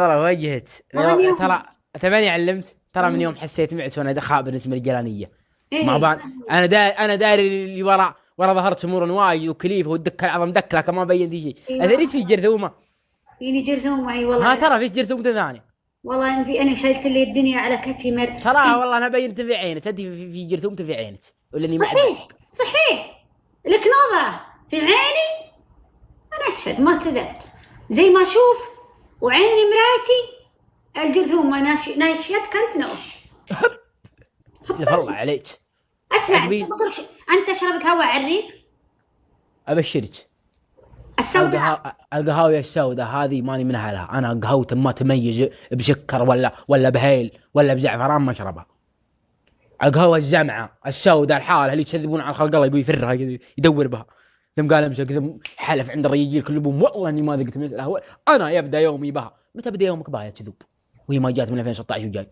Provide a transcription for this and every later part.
والله واجهت. والله اليوم. ترى تباني علمت، ترى من يوم حسيت معت وانا خابر اسم الجلانيه ما ايه بان. انا داري اللي ورا ظهرت امور وايد وكليفه والدك العظم دك، لكن ما بين دي شيء. ايوه اثريت في جرثومه. فيني جرثومة اي ها والله. ترى في جرثومه ثانيه. والله إن في انا شلت لي الدنيا على كتفي تراها والله انا بينت في عينك، انت في جرثومه في عينك ولا اني صحيح معبك. صحيح. لك نظرة في عيني. انا اشهد ما كذبت. زي ما اشوف وعيني مراتي الجرثومة ناشيتك انت نوش. الله عليك. اسمع عقبين انت اشربك هواء عريق ابشرك. السوداء. القهاوي السوداء هذه ماني منها لها. انا قهوة ما تميز بسكر ولا بهيل ولا بزعفران ما اشربها. القهوة الجمعة السوداء الحالة اللي يكذبون على خلق الله، يقول يفرها يدور بها. ثم قال امسك ثم حلف عند الرجال كلهم والله اني ما ذقت مثلها. انا يبدا يومي بها. متى بدا يومك بها يا كذوب؟ وهي ما جات من 2016 وجاي.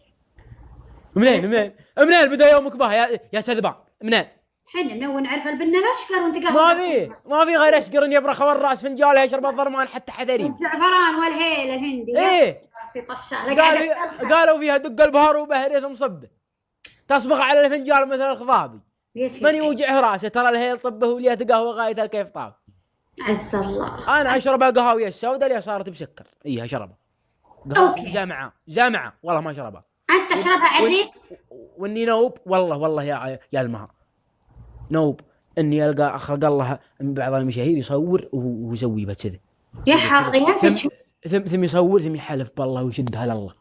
منين بدا يومك بها يا كذبان؟ منين؟ حنا من اول نعرف البنه الاشقر وانت قهوه. ما في غير اشقر يبرخ والراس فنجاله يشرب الضرمان حتى حذري. الزعفران والهيل الهندي. ايه راسي طشاله قالوا فيها دق البهار وبهريه ثم صبه تصبغ على الفنجان مثل الخضابي. من يوجعه راسه ترى الهيل طبه وليه قهوه غايه الكيف طاب. عز الله. انا اشرب القهاوي السوداء اللي صارت بسكر. ايه اشربها. اوكي. جامعه والله ما اشربها. انت تشربها عريق. واني نوب والله يا المها نوب اني القى اخرج الله من بعض المشاهير يصور ويسوي بها كذا. يا حقيقة ثم يصور ثم يحلف بالله ويشدها لله.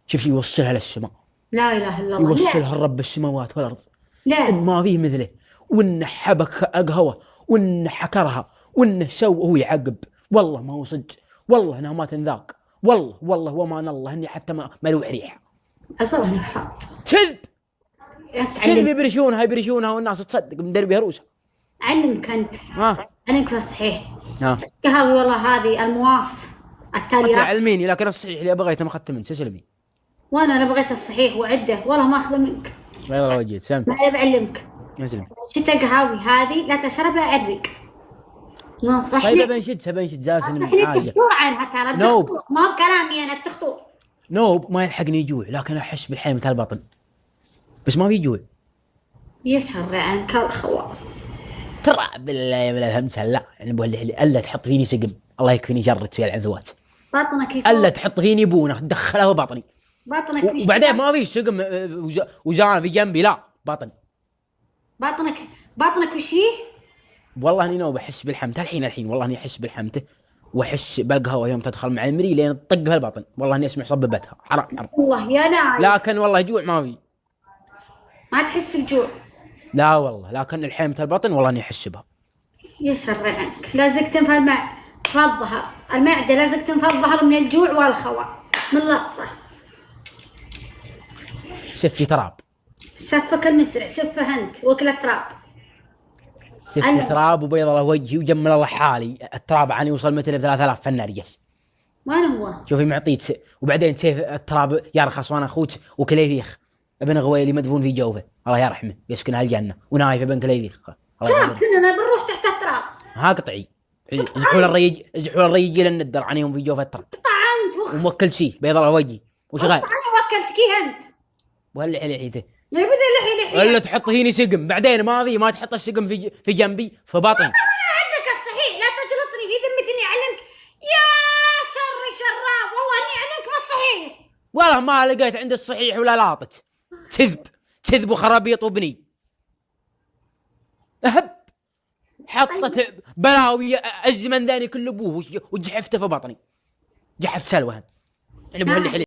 شوف يوصلها للسماء. لا اله الا الله. يوصلها الرب السماوات والارض. لا إن ما فيه مثله. وانه حبك القهوه وانه حكرها وانه سوى وهو يعقب. والله ما هو صدق. والله انها ما تنذاق. والله ومان الله اني حتى ما له ريحه. عز الله انك صادق. كذب يبرشونها والناس تصدق من دربها روسها. علمك انت. علمك الصحيح. قهوي والله هذه المواص التالية. تعلميني لكن الصحيح اللي بغيته ما اخذته منك سلمي. وانا اللي بغيت الصحيح وعده والله ما اخذه منك. والله وجيت سمت. لا بعلمك. اسلم. شتا قهاوي هذه لا تشربها عرق. نصحني. طيب بنشد زاسن نصحني تخطور عنها ترى. تخطور ما هو كلامي انا تخطور. نوب ما يلحقني جوع لكن احس بالحيمة البطن بس ما في جوع. يشر عنك الخوار. ترى بالله بلا فهمت لا يعني الا تحط فيني سقم الله يكفيني جرت في العذوات. بطنك يصير. الا تحط فيني بونه تدخلها بطني. بطنك وبعدين ما في سقم وجان في جنبي لا بطن. بطنك وش فيه؟ والله اني نوب احس بالحمته الحين والله اني احس بالحمته واحس بالقهوه يوم تدخل مع عمري لين تطق في البطن. والله اني اسمع صببتها حرام. والله يا نايف. لكن والله جوع ما في. ما تحس بجوع؟ لا والله لكن الحيمة البطن والله اني احس بها. يشر عنك لازق تنفى الظهر المعده لازق تنفى الظهر من الجوع والخوى من لطسه. سفي تراب. سفك المسرع سفه انت واكل التراب. سفي تراب وبيض له وجهي وجمل الله حالي. التراب عني وصل مثل 3000 فنان رجس. وين هو؟ شوفي معطيت وبعدين سيف التراب يرخص وانا اخوك وكليفيخ ابن غويلي مدفون في جوفه الله يرحمه يسكن هالجنه ونايف ابن كليفيخ. تراب كلنا بنروح تحت التراب. ها قطعي ازحول الريج لين الدر عنيهم في جوفه التراب. قطع انت وموكل شي بيض له وجهي وش غير؟ انا وكلتك انت. ولا لحيته. لا بدا لحي. ولا تحط فيني سقم بعدين ما تحط السقم في جنبي في بطني. انا عندك الصحيح لا تجلطني في ذمتي اني اعلمك يا شراب والله اني اعلمك بالصحيح. والله ما لقيت عند الصحيح ولا لاطت. كذب وخرابيط وبني. اهب حطت بلاوي الزمن ذاني كله ابوه وجحفته في بطني. جحفت سلوى انا بهالحلي